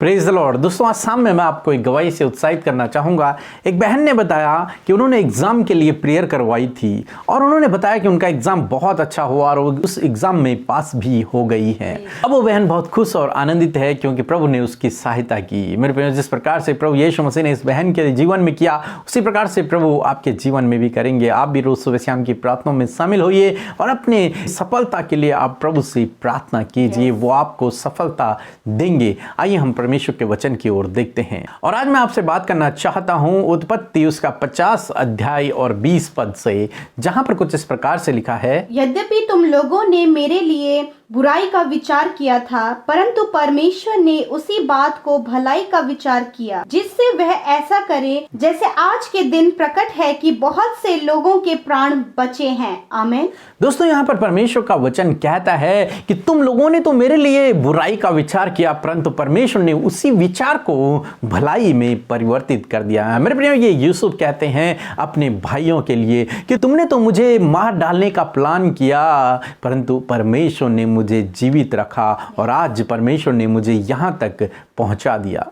Praise the Lord. दोस्तों, आज शाम में मैं आपको एक गवाही से उत्साहित करना चाहूँगा। एक बहन ने बताया कि उन्होंने एग्ज़ाम के लिए प्रेयर करवाई थी और उन्होंने बताया कि उनका एग्ज़ाम बहुत अच्छा हुआ और वो उस एग्ज़ाम में पास भी हो गई है। अब वो बहन बहुत खुश और आनंदित है क्योंकि प्रभु ने उसकी सहायता की। मेरे प्रिय, जिस प्रकार से प्रभु यीशु मसीह ने इस बहन के जीवन में किया, उसी प्रकार से प्रभु आपके जीवन में भी करेंगे। आप भी रोज़ सुबह शाम की प्रार्थना में शामिल होइए और अपने सफलता के लिए आप प्रभु से प्रार्थना कीजिए, वो आपको सफलता देंगे। आइए हम परमेश्वर के वचन की ओर देखते हैं। और आज मैं आपसे बात करना चाहता हूं उत्पत्ति उसका 50 अध्याय और 20 पद से, जहां पर कुछ इस प्रकार से लिखा है, यद्यपि तुम लोगों ने मेरे लिए बुराई का विचार किया था, परंतु परमेश्वर ने उसी बात को भलाई का विचार किया, जिससे वह ऐसा करे जैसे आज के दिन प्रकट है कि बहुत से लोगों के प्राण बचे हैं। आमीन। दोस्तों, यहाँ पर परमेश्वर का वचन कहता है कि तुम लोगों ने तो मेरे लिए बुराई का विचार किया, परंतु परमेश्वर ने उसी विचार को भलाई में परिवर्तित कर दिया। मेरे प्रिय, ये यूसुफ कहते हैं अपने भाइयों के लिए कि तुमने तो मुझे मार डालने का प्लान किया, परंतु परमेश्वर ने मुझे जीवित रखा और आज परमेश्वर ने मुझे यहाँ तक पहुँचा दिया।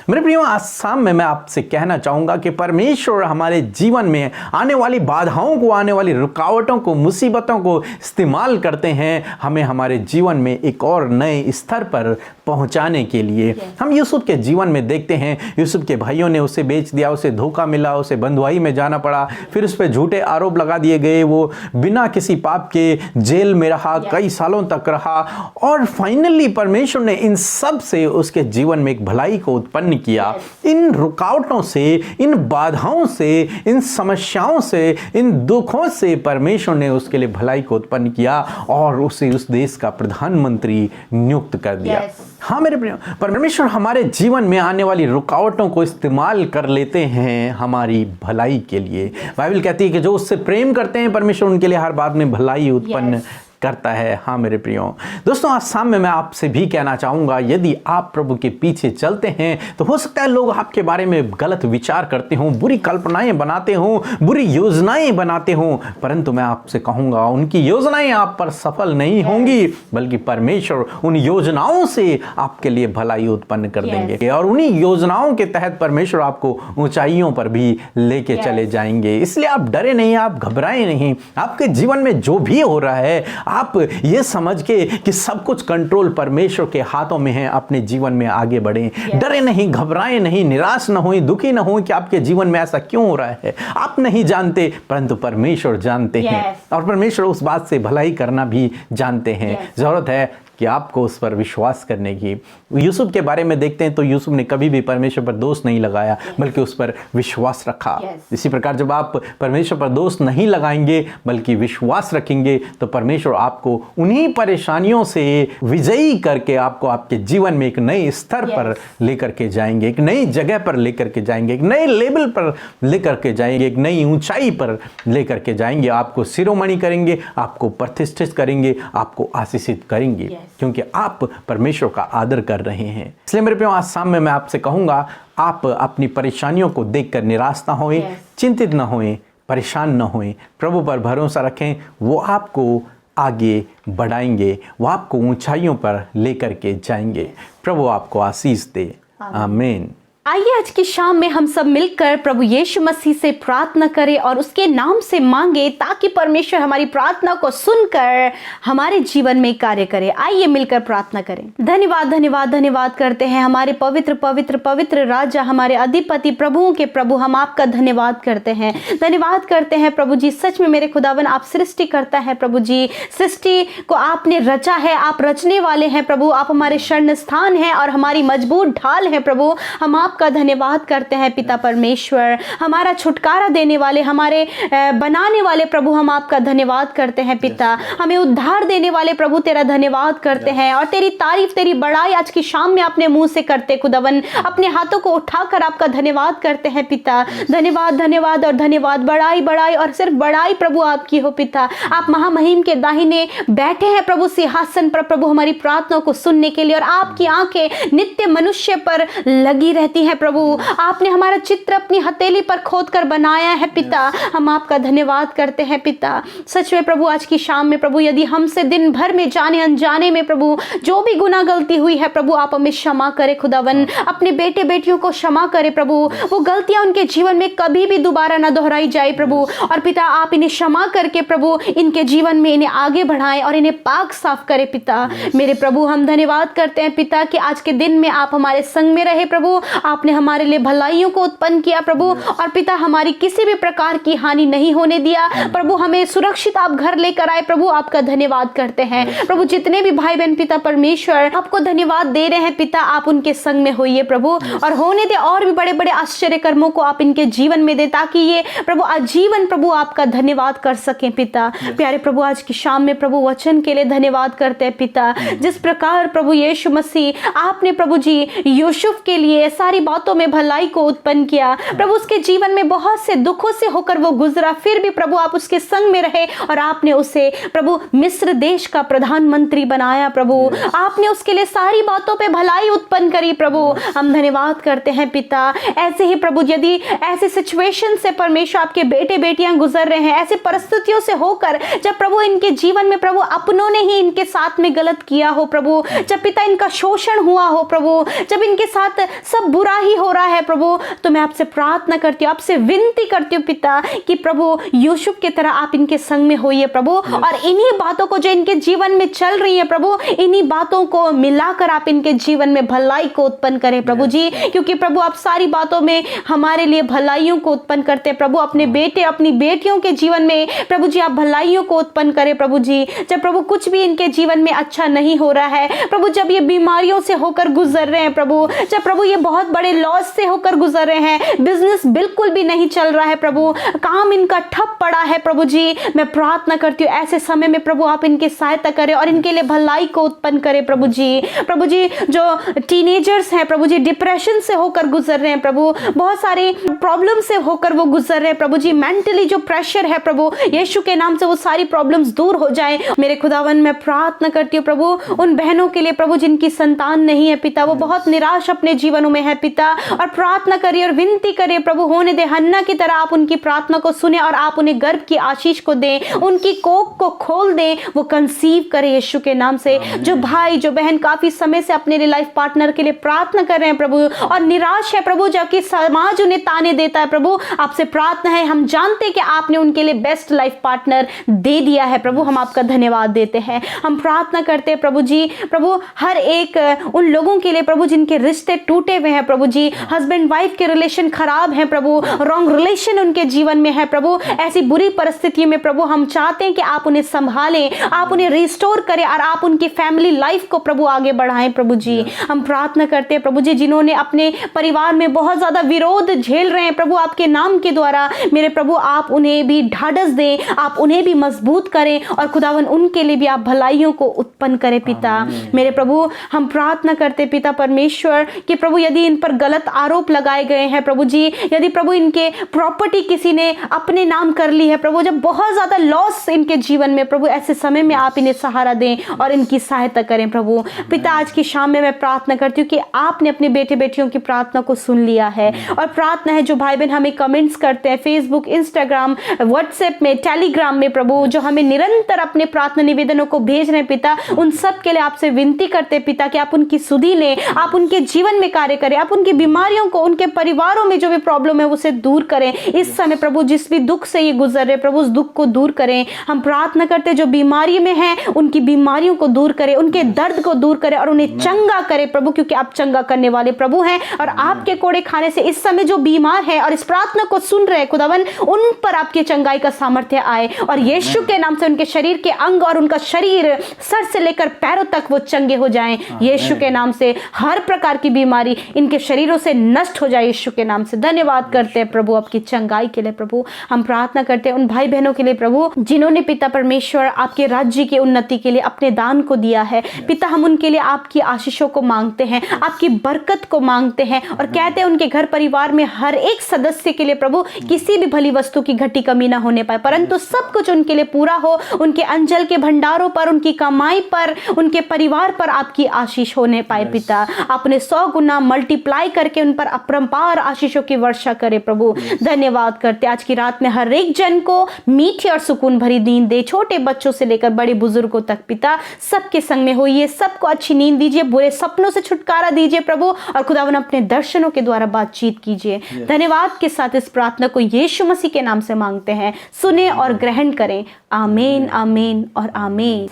मेरे प्रियो, आज शाम में मैं आपसे कहना चाहूँगा कि परमेश्वर हमारे जीवन में आने वाली बाधाओं को, आने वाली रुकावटों को, मुसीबतों को इस्तेमाल करते हैं हमें हमारे जीवन में एक और नए स्तर पर पहुंचाने के लिए। हम यूसुफ के जीवन में देखते हैं, यूसुफ के भाइयों ने उसे बेच दिया, उसे धोखा मिला, उसे बंधुआई में जाना पड़ा, फिर उस पर झूठे आरोप लगा दिए गए, वो बिना किसी पाप के जेल में रहा, कई सालों तक रहा और फाइनली परमेश्वर ने इन सब से उसके जीवन में एक भलाई को उत्पन्न किया। इन रुकावटों से, इन बाधाओं से, इन समस्याओं से, इन दुखों से परमेश्वर ने उसके लिए भलाई को उत्पन्न किया और उसे उस देश का प्रधानमंत्री नियुक्त कर दिया। हाँ मेरे प्रिय, परमेश्वर हमारे जीवन में आने वाली रुकावटों को इस्तेमाल कर लेते हैं हमारी भलाई के लिए। बाइबल कहती है कि जो उससे प्रेम करते हैं परमेश्वर उनके लिए हर बात में भलाई उत्पन्न करता है। हाँ मेरे प्रियो, दोस्तों, आज शाम में मैं आपसे भी कहना चाहूँगा, यदि आप प्रभु के पीछे चलते हैं तो हो सकता है लोग आपके बारे में गलत विचार करते हों, बुरी कल्पनाएं बनाते हों, बुरी योजनाएं बनाते हों, परंतु मैं आपसे कहूँगा उनकी योजनाएं आप पर सफल नहीं होंगी, बल्कि परमेश्वर उन योजनाओं से आपके लिए भलाई उत्पन्न कर देंगे और उन्हीं योजनाओं के तहत परमेश्वर आपको ऊंचाइयों पर भी लेके चले जाएंगे। इसलिए आप डरे नहीं, आप घबराएं नहीं। आपके जीवन में जो भी हो रहा है, आप ये समझ के कि सब कुछ कंट्रोल परमेश्वर के हाथों में है, अपने जीवन में आगे बढ़ें। डरे नहीं, घबराएं नहीं, निराश न हों, दुखी न हों कि आपके जीवन में ऐसा क्यों हो रहा है। आप नहीं जानते, परंतु परमेश्वर जानते हैं और परमेश्वर उस बात से भलाई करना भी जानते हैं। जरूरत है कि आपको उस पर विश्वास करने की। यूसुफ के बारे में देखते हैं तो यूसुफ ने कभी भी परमेश्वर पर दोष नहीं लगाया, बल्कि उस पर विश्वास रखा। इसी प्रकार जब आप परमेश्वर पर दोष नहीं लगाएंगे बल्कि विश्वास रखेंगे तो परमेश्वर आपको उन्हीं परेशानियों से विजयी करके आपको आपके जीवन में एक नए स्तर पर लेकर के जाएंगे, एक नई जगह पर लेकर के जाएंगे, एक नए लेवल पर लेकर के जाएंगे, एक नई ऊंचाई पर लेकर के जाएंगे। आपको शिरोमणि करेंगे, आपको प्रतिष्ठित करेंगे, आपको आशीषित करेंगे, क्योंकि आप परमेश्वर का आदर कर रहे हैं। इसलिए मेरे प्रियो, आज शाम में मैं आपसे कहूंगा, आप अपनी परेशानियों को देखकर निराश ना होएं, चिंतित ना होएं, परेशान ना होएं, प्रभु पर भरोसा रखें। वो आपको आगे बढ़ाएंगे, वो आपको ऊंचाइयों पर लेकर के जाएंगे। प्रभु आपको आशीष दे। आमीन। आइए आज की शाम में हम सब मिलकर प्रभु यीशु मसीह से प्रार्थना करें और उसके नाम से मांगे, ताकि परमेश्वर हमारी प्रार्थना को सुनकर हमारे जीवन में कार्य करे। आइए मिलकर प्रार्थना करें। धन्यवाद धन्यवाद धन्यवाद करते हैं हमारे पवित्र पवित्र पवित्र राजा, हमारे अधिपति, प्रभुओं के प्रभु, हम आपका धन्यवाद करते हैं। धन्यवाद करते हैं प्रभु जी। सच में मेरे खुदावन, आप सृष्टि करता है प्रभु जी। सृष्टि को आपने रचा है, आप रचने वाले हैं प्रभु। आप हमारे शरण स्थान हैं और हमारी मजबूत ढाल है प्रभु। हम आपका धन्यवाद करते हैं पिता परमेश्वर, हमारा छुटकारा देने वाले, हमारे बनाने वाले प्रभु, हम आपका धन्यवाद करते हैं पिता। हमें उद्धार देने वाले प्रभु, तेरा धन्यवाद करते हैं और तेरी तारीफ, तेरी बड़ाई आज की शाम में अपने मुंह से करते खुदावन। अपने हाथों को उठाकर आपका धन्यवाद करते हैं पिता। धन्यवाद धन्यवाद और धन्यवाद, बड़ाई बड़ाई और सिर्फ बड़ाई प्रभु आपकी हो पिता। आप महामहिम के दाहिने बैठे हैं प्रभु सिंहासन पर प्रभु, हमारी प्रार्थना को सुनने के लिए, और आपकी आंखें नित्य मनुष्य पर लगी रहती दी है प्रभु। आपने हमारा चित्र अपनी हथेली पर खोद कर बनाया है पिता। हम आपका धन्यवाद करते हैं पिता। सच में प्रभु आज की शाम में प्रभु यदि हमसे दिन भर में जाने अनजाने में प्रभु जो भी गुनाह गलती हुई है प्रभु आप हमें क्षमा करें खुदावन। अपने बेटे बेटियों को क्षमा करें प्रभु। वो गलतियां उनके जीवन में कभी भी दोबारा ना दोहराई जाए प्रभु। और पिता आप इन्हें क्षमा करके प्रभु इनके जीवन में इन्हें आगे बढ़ाएं और इन्हें पाक साफ करें पिता। मेरे प्रभु हम धन्यवाद करते हैं पिता कि आज के दिन में आप हमारे संग में रहे प्रभु। आपने हमारे लिए भलाइयों को उत्पन्न किया प्रभु और पिता हमारी किसी भी प्रकार की हानि नहीं होने दिया प्रभु। हमें सुरक्षित आप घर लेकर आए प्रभु। आपका धन्यवाद करते हैं प्रभु। जितने भी भाई बहन पिता परमेश्वर आपको धन्यवाद दे रहे हैं पिता आप उनके संग में होइए प्रभु और होने दे और भी बड़े बड़े आश्चर्य कर्मों को आप इनके जीवन में दे ताकि ये प्रभु आजीवन प्रभु आपका धन्यवाद कर सकें पिता। प्यारे प्रभु आज की शाम में प्रभु वचन के लिए धन्यवाद करते हैं पिता। जिस प्रकार प्रभु यीशु मसीह आपने प्रभु जी यूसुफ के लिए सारी बातों में भलाई को उत्पन्न किया प्रभु। उसके जीवन में बहुत से दुखों से होकर वो गुजरा फिर भी प्रभु आप उसके संग में रहे और आपने उसे प्रभु मिस्र देश का प्रधानमंत्री बनाया प्रभु। आपने उसके लिए सारी बातों पे भलाई उत्पन्न करी प्रभु। हम धन्यवाद करते हैं पिता। ऐसे ही प्रभु यदि ऐसे सिचुएशन से परमेश्वर आपके बेटे बेटियां गुजर रहे हैं ऐसे परिस्थितियों से होकर जब प्रभु इनके जीवन में प्रभु अपनों ने ही इनके साथ में गलत किया हो प्रभु, जब पिता इनका शोषण हुआ हो प्रभु, जब इनके साथ सब बुरा ही हो रहा है प्रभु, तो मैं आपसे प्रार्थना करती हूँ आपसे विनती करती हूँ पिता कि प्रभु यूसुफ की तरह आप इनके संग में होइए प्रभु और इन्हीं बातों को जो इनके जीवन में चल रही है प्रभु इन्हीं बातों को मिलाकर आप इनके जीवन में भलाई को उत्पन्न करें प्रभु जी। क्योंकि प्रभु आप सारी बातों में हमारे लिए भलाइयों को उत्पन्न करते हैं प्रभु। अपने बेटे अपनी बेटियों के जीवन में प्रभु जी आप भलाइयों को उत्पन्न करें प्रभु जी। जब प्रभु कुछ भी इनके जीवन में अच्छा नहीं हो रहा है प्रभु, जब ये बीमारियों से होकर गुजर रहे हैं प्रभु, जब प्रभु ये बहुत बड़े लॉस से होकर गुजर रहे हैं, बिजनेस बिल्कुल भी नहीं चल रहा है प्रभु, काम इनका ठप पड़ा है प्रभु जी, मैं प्रार्थना करती हूँ ऐसे समय में प्रभु आप इनकी सहायता करें और इनके लिए भलाई को उत्पन्न करें प्रभु जी। प्रभु जी जो टीनेजर्स हैं प्रभु जी डिप्रेशन से होकर गुजर रहे हैं प्रभु, बहुत सारी प्रॉब्लम से होकर वो गुजर रहे हैं प्रभु जी, मेंटली जो प्रेशर है प्रभु यीशु के नाम से वो सारी प्रॉब्लम्स दूर हो जाए। मेरे खुदावन मैं प्रार्थना करती हूँ प्रभु उन बहनों के लिए प्रभु जिनकी संतान नहीं है पिता, वो बहुत निराश अपने जीवनों में है पिता, और प्रार्थना करिए और विनती करिए प्रभु होने दे हन्ना की तरह आप उनकी प्रार्थना को सुने और आप उन्हें गर्भ की आशीष को दें, उनकी कोख को खोल दें, वो कंसीव करे यीशु के नाम से। जो भाई जो बहन काफी समय से अपने लिए लाइफ पार्टनर के लिए प्रार्थना कर रहे हैं प्रभु और निराश है प्रभु, जबकि समाज उन्हें ताने देता है प्रभु, आपसे प्रार्थना है हम जानते हैं कि आपने उनके लिए बेस्ट लाइफ पार्टनर दे दिया है प्रभु, हम आपका धन्यवाद देते हैं। हम प्रार्थना करते हैं प्रभु जी, प्रभु हर एक उन लोगों के लिए प्रभु जिनके रिश्ते टूटे हुए हैं प्रभु जी, हस्बैंड वाइफ के रिलेशन खराब हैं प्रभु, रॉन्ग रिलेशन उनके जीवन में है प्रभु, ऐसी बुरी परिस्थितियों में प्रभु हम चाहते हैं कि आप उन्हें संभालें, आप उन्हें रिस्टोर करें और आप उनकी फैमिली लाइफ को प्रभु आगे बढ़ाएं प्रभु जी। हम प्रार्थना करते हैं प्रभु जी जिन्होंने अपने परिवार में बहुत ज्यादा विरोध झेल रहे हैं प्रभु आपके नाम के द्वारा, मेरे प्रभु आप उन्हें भी ढाढ़स दें, आप उन्हें भी मजबूत करें और खुदावन उनके लिए भी आप भलाइयों को उत्पन्न करें पिता। मेरे प्रभु हम प्रार्थना करते पिता परमेश्वर कि प्रभु यदि इन पर गलत आरोप लगाए गए हैं प्रभु जी, यदि प्रभु इनके प्रॉपर्टी किसी ने अपने नाम कर ली है प्रभु, जब बहुत ज्यादा लॉस इनके जीवन में प्रभु, ऐसे समय में आप इन्हें सहारा दें और इनकी सहायता करें प्रभु। पिता आज की शाम में मैं प्रार्थना करती हूँ कि आपने अपने बेटे बेटियों की प्रार्थना को सुन लिया है और प्रार्थना है जो भाई बहन हमें कमेंट्स करते हैं फेसबुक इंस्टाग्राम व्हाट्सएप में टेलीग्राम में प्रभु, जो हमें निरंतर अपने प्रार्थना निवेदनों को भेज रहे हैं पिता, उन सब के लिए आपसे विनती करते हैं पिता कि आप उनकी सुधि लें, आप उनके जीवन में कार्य करें, आप उनकी बीमारियों को, उनके परिवारों में जो भी प्रॉब्लम है उसे दूर करें। इस समय प्रभु जिस भी दुख से ये गुजर रहे प्रभु उस दुख को दूर करें। हम प्रार्थना करते हैं जो बीमारी में है उनकी बीमारियों को दूर करें, उनके दर्द को दूर करें और उन्हें चंगा करें प्रभु, क्योंकि आप चंगा करने वाले प्रभु हैं और आपके कोड़े खाने से इस समय जो बीमार है और इस प्रार्थना को सुन रहे खुदावन उन पर आपकी चंगाई का सामर्थ्य आए और यीशु के नाम से उनके शरीर के अंग और उनका शरीर सर से लेकर पैरों तक वो चंगे हो जाएं यीशु के नाम से। हर प्रकार की बीमारी इनके शरीरों से नष्ट हो जाए यीशु के नाम से। धन्यवाद करते हैं प्रभु आपकी चंगाई के लिए प्रभु। हम प्रार्थना करते हैं उन भाई बहनों के लिए प्रभु जिन्होंने पिता परमेश्वर आपके राज्य की उन्नति के लिए अपने दान को दिया है पिता, हम उनके लिए आपकी आशीषों को मांगते हैं, आपकी बरकत को मांगते हैं और कहते हैं उनके घर परिवार में हर एक सदस्य के लिए प्रभु किसी भी भली वस्तु की घटी कमी ना होने पाए, परंतु सब कुछ उनके लिए पूरा हो, उनके अंजल के भंडारों पर, उनकी कमाई पर, उनके परिवार पर आपकी आशीष होने पाए पिता। आपने 100 गुना मल्टीप्लाई मल्टीप्लाई करके उन पर अपरंपार आशीषों की वर्षा करे प्रभु। धन्यवाद करते आज की रात में हर एक जन को मीठी और सुकून भरी नींद दे, छोटे बच्चों से लेकर बड़े बुजुर्गों तक पिता सबके संग में होइए, सबको अच्छी नींद दीजिए, बुरे सपनों से छुटकारा दीजिए प्रभु, और खुदावन अपने दर्शनों के द्वारा बातचीत कीजिए। धन्यवाद के साथ इस प्रार्थना को यीशु मसीह के नाम से मांगते हैं, सुने और ग्रहण करें। आमीन, आमीन और आमीन।